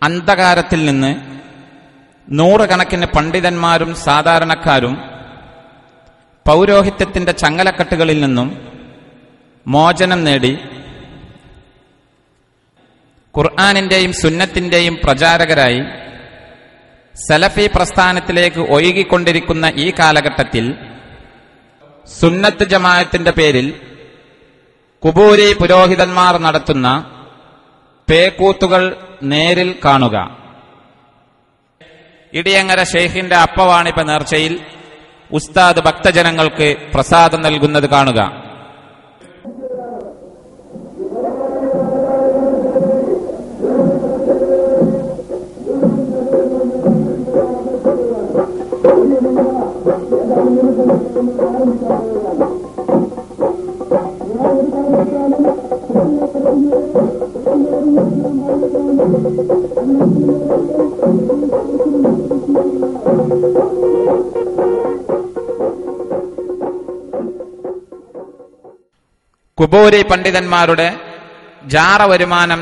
അന്ധകാരത്തിൽ നിന്ന് നൂറുകണക്കിന് പണ്ഡിതന്മാരും സാധാരണക്കാരും പൗരോഹിത്യത്തിന്റെ ചങ്ങലക്കെട്ടുകളിൽ നിന്നും മോചനം നേടി ഖുർആനിന്റെയും സുന്നത്തിന്റെയും പ്രചാരകരായി സലഫി പ്രസ്ഥാനത്തിലേക്ക് ഒഴുകിക്കൊണ്ടിരിക്കുന്ന ഈ കാലഘട്ടത്തിൽ സുന്നത്ത് ജമാഅത്തിന്റെ പേരിൽ ഖുബൂരി പുരോഹിതന്മാർ നടത്തുന്ന പേക്കൂത്തുകൾ നേരിൽ കാണുക. ഇടിയങ്ങര ഷെയ്ഖിന്റെ അപ്പവാണിപ്പ നേർച്ചയിൽ ഉസ്താദ് ഭക്തജനങ്ങൾക്ക് പ്രസാദം നൽകുന്നത് കാണുക. ഖുബൂരി പണ്ഡിതന്മാരുടെ ജാറ വരുമാനം